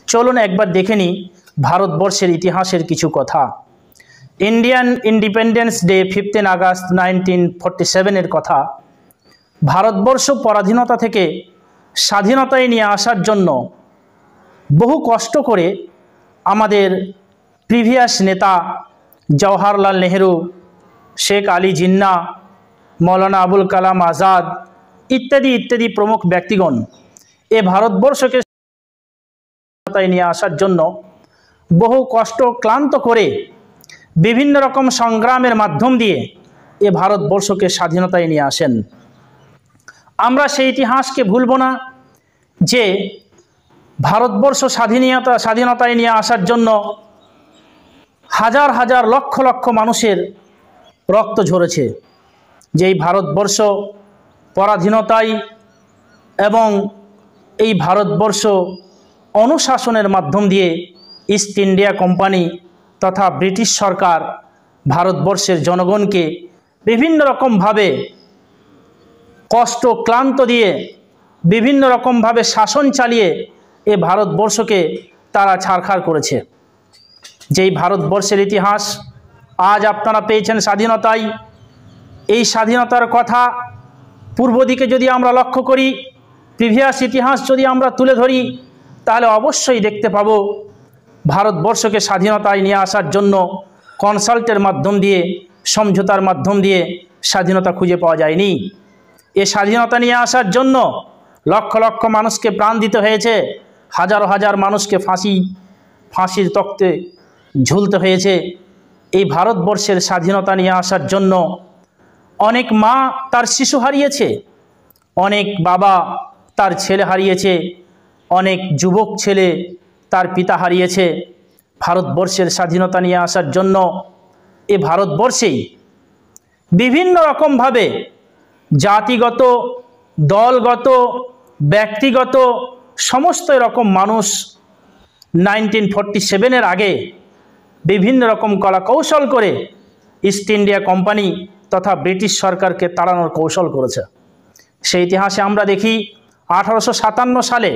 চলুন একবার দেখে নিই ভারতবর্ষের ইতিহাসের কিছু কথা। ইন্ডিয়ান ইন্ডিপেন্ডেন্স ডে 15 আগস্ট 1947 কথা। ভারতবর্ষ পরাধীনতা থেকে স্বাধীনতায় নিয়ে আসার জন্য বহু কষ্ট করে আমাদের প্রিভিয়াস নেতা জওহরলাল নেহেরু, শেখ আলী জিন্না, মৌলানা আবুল কালাম আজাদ ইত্যাদি ইত্যাদি প্রমুখ ব্যক্তিগণ এ ভারতবর্ষকে স্বাধীনতায় নিয়ে আসার জন্য বহু কষ্ট ক্লান্ত করে বিভিন্ন রকম সংগ্রামের মাধ্যম দিয়ে এ ভারতবর্ষকে স্বাধীনতায় নিয়ে আসেন। আমরা সেই ইতিহাসকে ভুলব না যে ভারতবর্ষ স্বাধীনতায় নিয়ে আসার জন্য হাজার হাজার লক্ষ লক্ষ মানুষের রক্ত ঝরেছে। যেই ভারতবর্ষ পরাধীনতায় এবং এই ভারতবর্ষ অনুশাসনের মাধ্যম দিয়ে ইস্ট ইন্ডিয়া কোম্পানি তথা ব্রিটিশ সরকার ভারতবর্ষের জনগণকে বিভিন্ন রকমভাবে কষ্ট ক্লান্ত দিয়ে বিভিন্ন রকমভাবে শাসন চালিয়ে এ ভারতবর্ষকে তারা ছারখার করেছে। যেই ভারতবর্ষের ইতিহাস আজ আপনারা পেয়েছেন স্বাধীনতায়, এই স্বাধীনতার কথা পূর্ব দিকে যদি আমরা লক্ষ্য করি, প্রিভিয়াস ইতিহাস যদি আমরা তুলে ধরি, তাহলে অবশ্যই দেখতে পাব ভারতবর্ষকে স্বাধীনতায় নিয়ে আসার জন্য কনসাল্টের মাধ্যম দিয়ে, সমঝোতার মাধ্যম দিয়ে স্বাধীনতা খুঁজে পাওয়া যায়নি। এ স্বাধীনতা নিয়ে আসার জন্য লক্ষ লক্ষ মানুষকে প্রাণ দিতে হয়েছে, হাজার হাজার মানুষকে ফাঁসির তখ্তে ঝুলতে হয়েছে। এই ভারতবর্ষের স্বাধীনতা নিয়ে আসার জন্য অনেক মা তার শিশু হারিয়েছে, অনেক বাবা তার ছেলে হারিয়েছে, অনেক যুবক ছেলে তার পিতা হারিয়েছে। ভারতবর্ষের স্বাধীনতা নিয়ে আসার জন্য এ ভারতবর্ষেই বিভিন্ন রকমভাবে জাতিগত, দলগত, ব্যক্তিগত সমস্ত রকম মানুষ 1947 আগে বিভিন্ন রকম কলাকৌশল করে ইস্ট ইন্ডিয়া কোম্পানি তথা ব্রিটিশ সরকারকে তাড়ানোর কৌশল করেছে। সেই ইতিহাসে আমরা দেখি 1857 সালে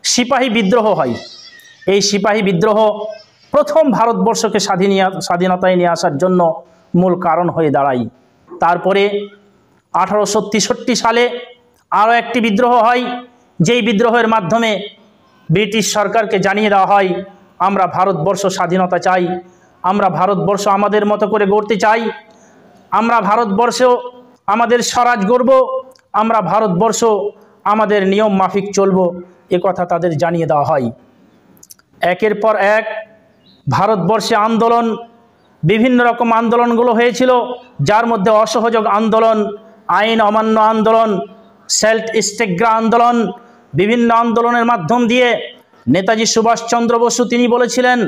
সিপাহী বিদ্রোহ হয়। এই সিপাহী বিদ্রোহ প্রথম ভারতবর্ষকে স্বাধীনতায় নিয়ে আসার জন্য মূল কারণ হয়ে দাঁড়ায়। তারপরে 1863 সালে আরও একটি বিদ্রোহ হয়, যেই বিদ্রোহের মাধ্যমে ব্রিটিশ সরকারকে জানিয়ে দেওয়া হয় আমরা ভারতবর্ষ স্বাধীনতা চাই, আমরা ভারতবর্ষ আমাদের মতো করে গড়তে চাই, আমরা ভারতবর্ষ আমাদের স্বরাজ গড়ব, আমরা ভারতবর্ষ আমাদের নিয়ম মাফিক চলব, এ কথা তাদের জানিয়ে দেওয়া হয়। একের পর এক ভারতবর্ষে আন্দোলন, বিভিন্ন রকম আন্দোলনগুলো হয়েছিল, যার মধ্যে অসহযোগ আন্দোলন, আইন অমান্য আন্দোলন, সেল্ট ইস্টেগ্রা আন্দোলন, বিভিন্ন আন্দোলনের মাধ্যম দিয়ে নেতাজি সুভাষচন্দ্র বসু তিনি বলেছিলেন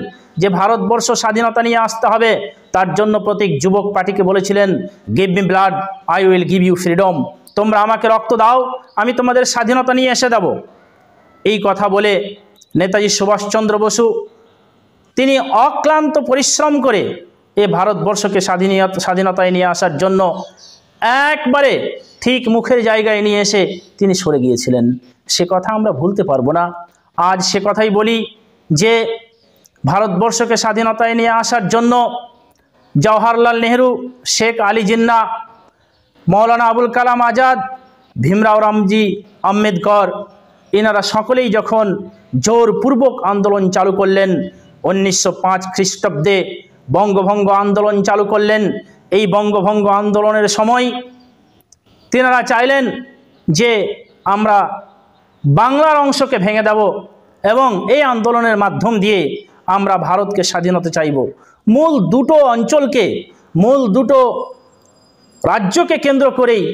যে ভারতবর্ষ স্বাধীনতা নিয়ে আসতে হবে। তার জন্য প্রত্যেক যুবক পার্টিকে বলেছিলেন give me blood, I will give you freedom, তোমরা আমাকে রক্ত দাও, আমি তোমাদের স্বাধীনতা নিয়ে এসে দেব। এই কথা বলে নেতাজি সুভাষচন্দ্র বসু তিনি অক্লান্ত পরিশ্রম করে এ ভারতবর্ষকে স্বাধীনতায় নিয়ে আসার জন্য একবারে ঠিক মুখের জায়গায় নিয়ে এসে তিনি সরে গিয়েছিলেন। সে কথা আমরা ভুলতে পারবো না। আজ সে কথাই বলি যে ভারতবর্ষকে স্বাধীনতায় নিয়ে আসার জন্য জওহরলাল নেহেরু, শেখ আলী জিন্না, মৌলানা আবুল কালাম আজাদ, ভীমরাও রামজি আম্বেদকর এনারা সকলেই যখন জোরপূর্বক আন্দোলন চালু করলেন, 1905 খ্রিস্টাব্দে বঙ্গভঙ্গ আন্দোলন চালু করলেন। এই বঙ্গভঙ্গ আন্দোলনের সময় তিনারা চাইলেন যে আমরা বাংলার অংশকে ভেঙে দেব এবং এই আন্দোলনের মাধ্যম দিয়ে আমরা ভারতকে স্বাধীনতা চাইব। মূল দুটো অঞ্চলকে, মূল দুটো রাজ্যকে কেন্দ্র করেই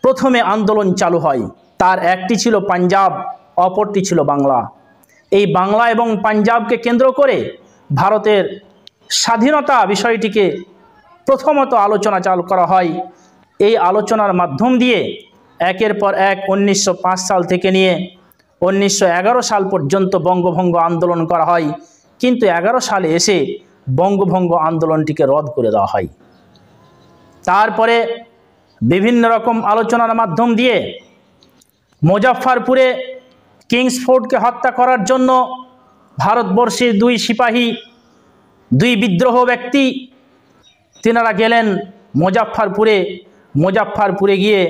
প্রথমে আন্দোলন চালু হয়। তার একটি ছিল পাঞ্জাব, অপরটি ছিল বাংলা। এই বাংলা এবং পাঞ্জাবকে কেন্দ্র করে ভারতের স্বাধীনতা বিষয়টিকে প্রথমত আলোচনা চালু করা হয়। এই আলোচনার মাধ্যম দিয়ে একের পর এক 1905 সাল থেকে নিয়ে 1911 সাল পর্যন্ত বঙ্গভঙ্গ আন্দোলন করা হয়, কিন্তু 11 সালে এসে বঙ্গভঙ্গ আন্দোলনটিকে রদ করে দেওয়া হয়। তারপরে বিভিন্ন রকম আলোচনার মাধ্যম দিয়ে মুজাফফরপুরে কিংসফোর্ডকে হত্যা করার জন্য ভারতবর্ষের দুই সিপাহী, দুই বিদ্রোহ ব্যক্তি, তেনারা গেলেন মুজাফফরপুরে গিয়ে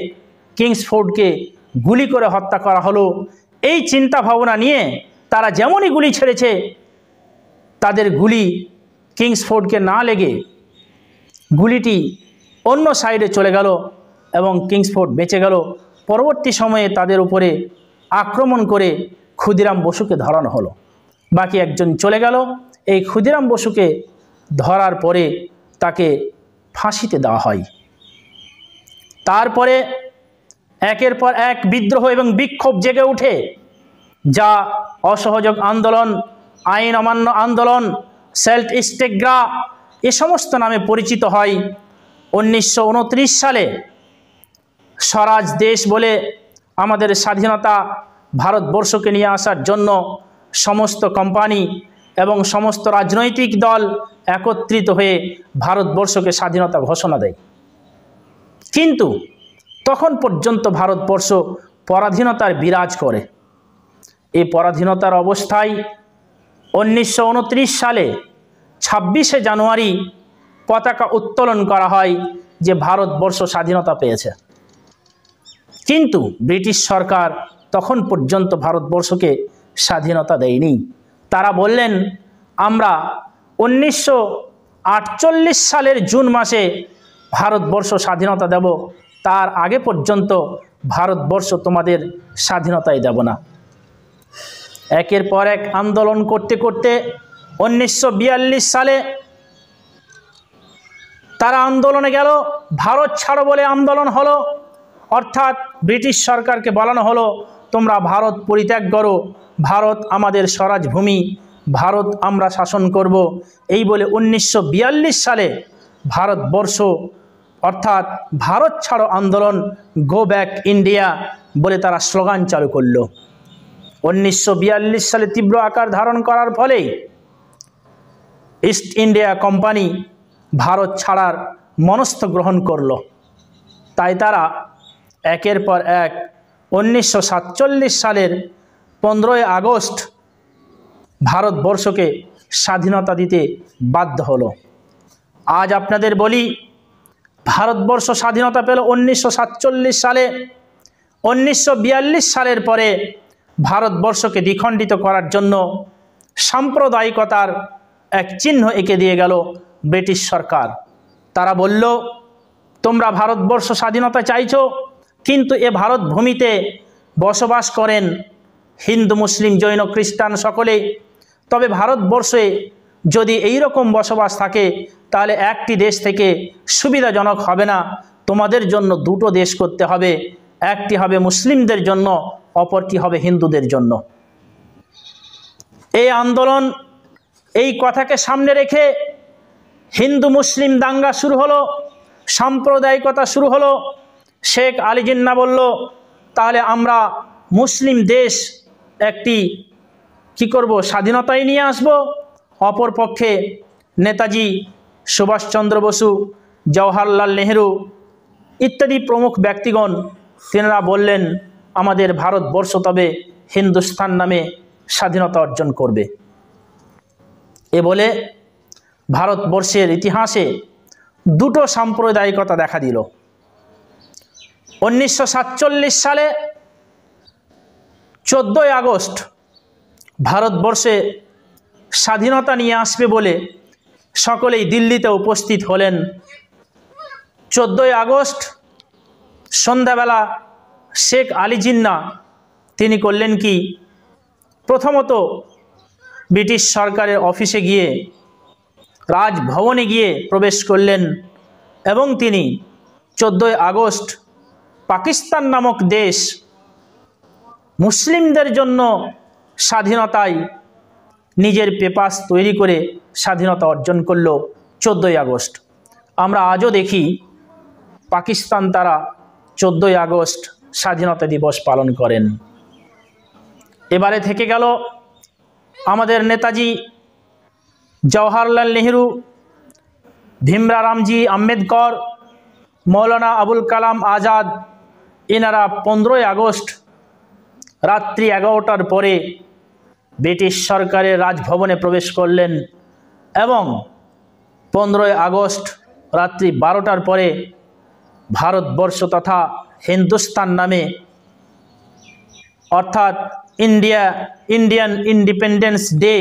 কিংসফোর্ডকে গুলি করে হত্যা করা হলো। এই চিন্তা ভাবনা নিয়ে তারা যেমনই গুলি ছেড়েছে, তাদের গুলি কিংসফোর্ডকে না লেগে গুলিটি অন্য সাইডে চলে গেল এবং কিংসফোর্ড বেঁচে গেল। পরবর্তী সময়ে তাদের উপরে আক্রমণ করে ক্ষুদিরাম বসুকে ধরানো হলো। বাকি একজন চলে গেল। এই ক্ষুদিরাম বসুকে ধরার পরে তাকে ফাঁসিতে দেওয়া হয়। তারপরে একের পর এক বিদ্রোহ এবং বিক্ষোভ জেগে ওঠে, যা অসহযোগ আন্দোলন, আইন অমান্য আন্দোলন, সেল্ট ইস্টেগ্রা এ সমস্ত নামে পরিচিত হয়। 1929 সালে স্বরাজ দেশ বলে আমাদের স্বাধীনতা ভারতবর্ষকে নিয়ে আসার জন্য সমস্ত কোম্পানি এবং সমস্ত রাজনৈতিক দল একত্রিত হয়ে ভারতবর্ষকে স্বাধীনতা ঘোষণা দেয়। কিন্তু তখন পর্যন্ত ভারতবর্ষ পরাধীনতার বিরাজ করে। এই পরাধীনতার অবস্থায় 1929 সালে 26শে জানুয়ারি পতাকা উত্তোলন করা হয় যে ভারতবর্ষ স্বাধীনতা পেয়েছে। কিন্তু ব্রিটিশ সরকার তখন পর্যন্ত ভারতবর্ষকে স্বাধীনতা দেয়নি। তারা বললেন, আমরা 1948 সালের জুন মাসে ভারতবর্ষ স্বাধীনতা দেব, তার আগে পর্যন্ত ভারতবর্ষ তোমাদের স্বাধীনতাই দেব না। একের পর এক আন্দোলন করতে করতে 1942 সালে তারা আন্দোলনে গেল। ভারত ছাড়ো বলে আন্দোলন হলো, অর্থাৎ ব্রিটিশ সরকারকে বলানো হলো তোমরা ভারত পরিত্যাগ করো, ভারত আমাদের স্বরাজভূমি, ভারত আমরা শাসন করব। এই বলে 1942 সালে ভারতবর্ষ অর্থাৎ ভারত ছাড়ো আন্দোলন, গো ব্যাক ইন্ডিয়া বলে তারা স্লোগান চালু করল। 1942 সালে তীব্র আকার ধারণ করার ফলে ইস্ট ইন্ডিয়া কোম্পানি ভারত ছাড়ার মনস্থ গ্রহণ করল। তাই তারা একের পর এক 1947 সালের 15ই আগস্ট ভারতবর্ষকে স্বাধীনতা দিতে বাধ্য হলো। আজ আপনাদের বলি, ভারতবর্ষ স্বাধীনতা পেল 1947 সালে। 1942 সালের পরে ভারতবর্ষকে দ্বিখণ্ডিত করার জন্য সাম্প্রদায়িকতার এক চিহ্ন এঁকে দিয়ে গেল ব্রিটিশ সরকার। তারা বলল, তোমরা ভারতবর্ষ স্বাধীনতা চাইছো, কিন্তু এ ভারত ভূমিতে বসবাস করেন হিন্দু, মুসলিম, জৈন, খ্রিস্টান সকলে। তবে ভারতবর্ষে যদি এই রকম বসবাস থাকে তাহলে একটি দেশ থেকে সুবিধাজনক হবে না, তোমাদের জন্য দুটো দেশ করতে হবে, একটি হবে মুসলিমদের জন্য, অপরটি হবে হিন্দুদের জন্য। এই আন্দোলন, এই কথাকে সামনে রেখে হিন্দু মুসলিম দাঙ্গা শুরু হলো, সাম্প্রদায়িকতা শুরু হলো। শেখ আলী জিন্না বলল, তাহলে আমরা মুসলিম দেশ একটি কি করব, স্বাধীনতাই নিয়ে আসব। অপরপক্ষে নেতাজি সুভাষচন্দ্র বসু, জওহরলাল নেহেরু ইত্যাদি প্রমুখ ব্যক্তিগণ তেনারা বললেন, আমাদের ভারতবর্ষ তবে হিন্দুস্তান নামে স্বাধীনতা অর্জন করবে। এ বলে ভারতবর্ষের ইতিহাসে দুটো সাম্প্রদায়িকতা দেখা দিল। 1947 সালে 14ই আগস্ট ভারতবর্ষে স্বাধীনতা নিয়ে আসবে বলে সকলেই দিল্লিতে উপস্থিত হলেন। 14ই আগস্ট সন্ধ্যাবেলা শেখ আলী জিন্না তিনি করলেন কি, প্রথমত ব্রিটিশ সরকারের অফিসে গিয়ে, রাজভবনে গিয়ে প্রবেশ করলেন এবং তিনি 14ই আগস্ট পাকিস্তান নামক দেশ মুসলিমদের জন্য স্বাধীনতায় নিজের পেপারস তৈরি করে স্বাধীনতা অর্জন করল 14ই আগস্ট। আমরা আজও দেখি পাকিস্তান তারা 14ই আগস্ট স্বাধীনতা দিবস পালন করেন। এবারে থেকে গেল আমাদের নেতাজি জওহরলাল নেহেরু, ভীমরা রামজি আম্বেদকর, মৌলানা আবুল কালাম আজাদ, এনারা 15ই আগস্ট রাত্রি 11টার পরে ব্রিটিশ সরকারের রাজভবনে প্রবেশ করলেন এবং 15ই আগস্ট রাত্রি 12টার পরে ভারতবর্ষ তথা হিন্দুস্তান নামে অর্থাৎ ইন্ডিয়ান ইন্ডিপেন্ডেন্স ডে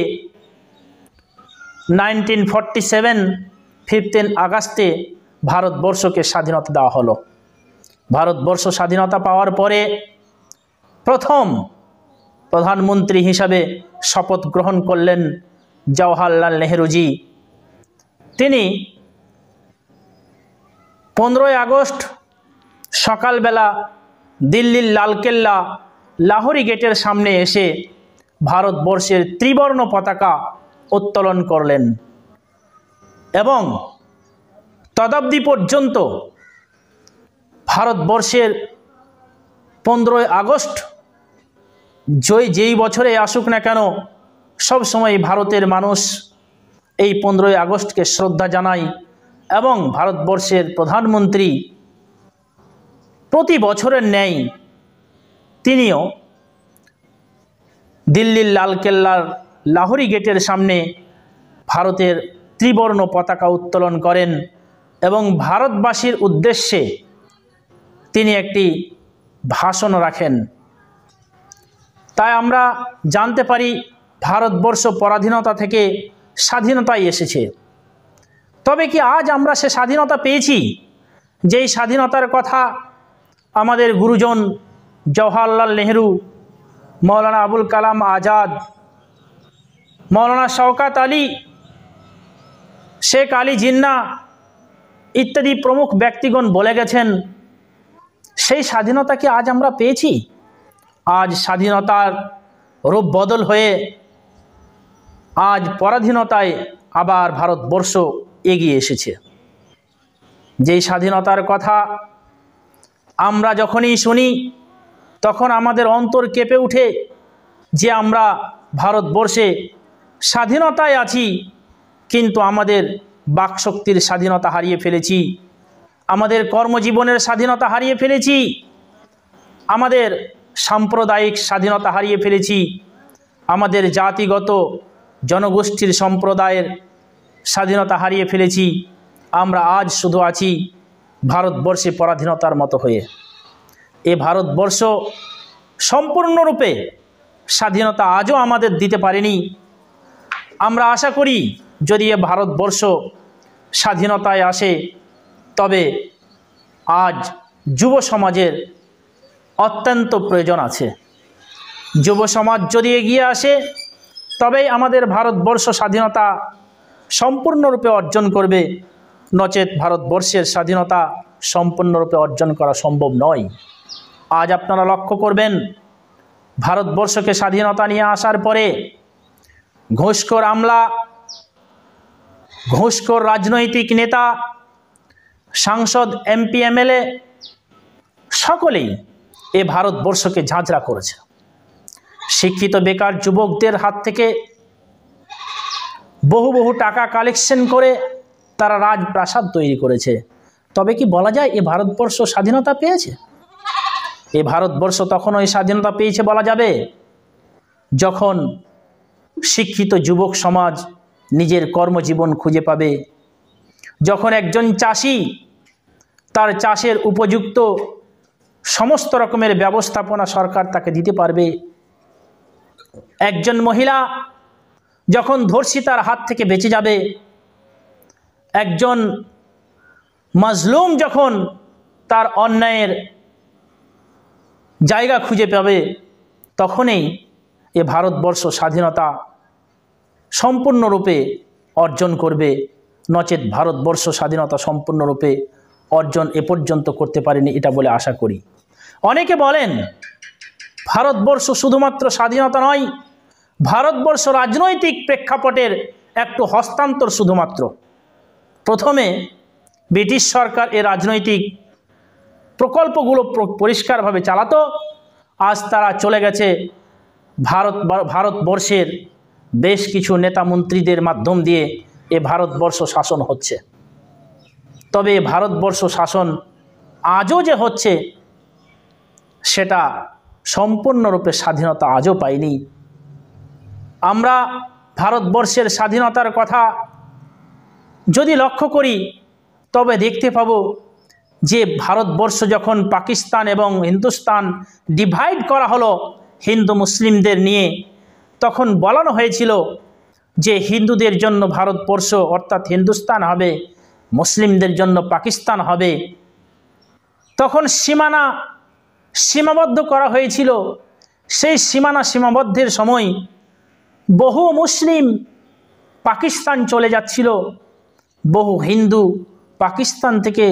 1947 15 আগস্টে ভারতবর্ষকে স্বাধীনতা দেওয়া হলো। ভারতবর্ষ স্বাধীনতা পাওয়ার পরে প্রথম প্রধানমন্ত্রী হিসাবে শপথ গ্রহণ করলেন জওহরলাল নেহরুজি। তিনি 15ই আগস্ট সকালবেলা দিল্লির লালকেল্লা লাহোরি গেটের সামনে এসে ভারতবর্ষের ত্রিবর্ণ পতাকা উত্তোলন করলেন এবং তদাবধি পর্যন্ত ভারতবর্ষের 15ই আগস্ট যেই বছরে আসুক না কেন সব সময় ভারতের মানুষ এই 15ই আগস্টকে শ্রদ্ধা জানায় এবং ভারতবর্ষের প্রধানমন্ত্রী প্রতি বছরের ন্যায় তিনিও দিল্লির লালকেল্লার লাহোরি গেটের সামনে ভারতের ত্রিবর্ণ পতাকা উত্তোলন করেন এবং ভারতবাসীর উদ্দেশ্যে তিনি একটি ভাষণ রাখেন। তাই আমরা জানতে পারি ভারতবর্ষ পরাধীনতা থেকে স্বাধীনতায় এসেছে। তবে কি আজ আমরা সে স্বাধীনতা পেয়েছি যেই স্বাধীনতার কথা আমাদের গুরুজন জওহরলাল নেহরু, মৌলানা আবুল কালাম আজাদ, মৌলানা শওকত আলী, শেখ আলী জিন্নাহ ইত্যাদি প্রমুখ ব্যক্তিগণ বলে গেছেন, সেই স্বাধীনতা কি আজ আমরা পেয়েছি? আজ স্বাধীনতার রূপ বদল হয়ে আজ পরাধীনতায় আবার ভারতবর্ষ এগিয়ে এসেছে। যেই স্বাধীনতার কথা আমরা যখনই শুনি তখন আমাদের অন্তর কেঁপে ওঠে যে আমরা ভারতবর্ষে স্বাধীনতায় আছি, কিন্তু আমাদের বাকশক্তির স্বাধীনতা হারিয়ে ফেলেছি, আমাদের কর্মজীবনের স্বাধীনতা হারিয়ে ফেলেছি, আমাদের সাম্প্রদায়িক স্বাধীনতা হারিয়ে ফেলেছি, আমাদের জাতিগত জনগোষ্ঠীর সম্প্রদায়ের স্বাধীনতা হারিয়ে ফেলেছি। আমরা আজ শুধু আছি ভারতবর্ষে পরাধীনতার মতো হয়ে। এ ভারতবর্ষ সম্পূর্ণরূপে স্বাধীনতা আজও আমাদের দিতে পারেনি। আমরা আশা করি যদি এ ভারতবর্ষ স্বাধীনতায় আসে তবে আজ যুব সমাজের অত্যন্ত প্রয়োজন আছে। যুব সমাজ যদি এগিয়ে আসে তবেই আমাদের ভারতবর্ষ স্বাধীনতা সম্পূর্ণরূপে অর্জন করবে, নচেত ভারতবর্ষের স্বাধীনতা সম্পূর্ণরূপে অর্জন করা সম্ভব নয়। আজ আপনারা লক্ষ্য করবেন ভারতবর্ষকে স্বাধীনতা নিয়ে আসার পরে ঘুষখোর আমলা, ঘুষখোর রাজনৈতিক নেতা, সাংসদ, এমপি, এমএলএ সকলেই এ ভারতবর্ষকে ঝাঁঝরা করেছে। শিক্ষিত বেকার যুবকদের হাত থেকে বহু টাকা কালেকশন করে তারা রাজপ্রাসাদ তৈরি করেছে। তবে কি বলা যায় এ ভারতবর্ষ স্বাধীনতা পেয়েছে? এ ভারতবর্ষ তখন ওই স্বাধীনতা পেয়েছে বলা যাবে যখন শিক্ষিত যুবক সমাজ নিজের কর্মজীবন খুঁজে পাবে, যখন একজন চাষি তার চাষের উপযুক্ত সমস্ত রকমের ব্যবস্থাপনা সরকার তাকে দিতে পারবে, একজন মহিলা যখন ধর্ষিতার হাত থেকে বেঁচে যাবে, একজন মাজলুম যখন তার অন্যায়ের জায়গা খুঁজে পাবে, তখনই এ ভারতবর্ষ স্বাধীনতা সম্পূর্ণরূপে অর্জন করবে, নচেত ভারতবর্ষ স্বাধীনতা সম্পূর্ণরূপে অর্জন এ পর্যন্ত করতে পারেনি এটা বলে আশা করি। অনেকে বলেন ভারতবর্ষ শুধুমাত্র স্বাধীনতা নয়, ভারতবর্ষ রাজনৈতিক প্রেক্ষাপটের একটু হস্তান্তর শুধুমাত্র। প্রথমে ব্রিটিশ সরকার এ রাজনৈতিক প্রকল্পগুলো পরিষ্কারভাবে চালাতো, আজ তারা চলে গেছে ভারতবর্ষের বেশ কিছু নেতা মন্ত্রীদের মাধ্যম দিয়ে এ ভারতবর্ষ শাসন হচ্ছে। তবে ভারতবর্ষ শাসন আজও যে হচ্ছে সেটা সম্পূর্ণরূপে স্বাধীনতা আজও পায়নি। আমরা ভারতবর্ষের স্বাধীনতার কথা যদি লক্ষ্য করি তবে দেখতে পাব যে ভারতবর্ষ যখন পাকিস্তান এবং হিন্দুস্তান ডিভাইড করা হলো হিন্দু মুসলিমদের নিয়ে, তখন বলানো হয়েছিল যে হিন্দুদের জন্য ভারতবর্ষ অর্থাৎ হিন্দুস্তান হবে, মুসলিমদের জন্য পাকিস্তান হবে। তখন সীমাবদ্ধ করা হয়েছিল। সেই সীমাবদ্ধের সময় বহু মুসলিম পাকিস্তান চলে যাচ্ছিল, বহু হিন্দু পাকিস্তান থেকে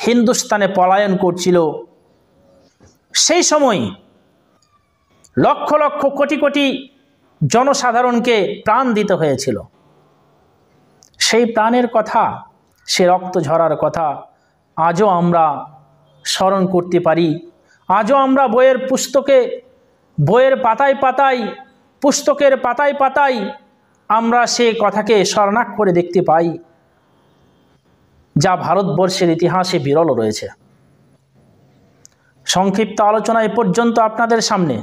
হিন্দুস্তানে পলায়ন করছিল। সেই সময় লক্ষ লক্ষ কোটি কোটি জনসাধারণকে প্রাণ দিতে হয়েছিল। সেই প্রাণের কথা, সে রক্ত ঝরার কথা আজও আমরা স্মরণ করতে পারি। আজও আমরা বইয়ের পাতায় পাতায়, পুস্তকের পাতায় পাতায় আমরা সে কথাকে স্মরণাক্ষরে দেখতে পাই, যা ভারতবর্ষের ইতিহাসে বিরল রয়েছে। সংক্ষিপ্ত আলোচনা এ পর্যন্ত আপনাদের সামনে।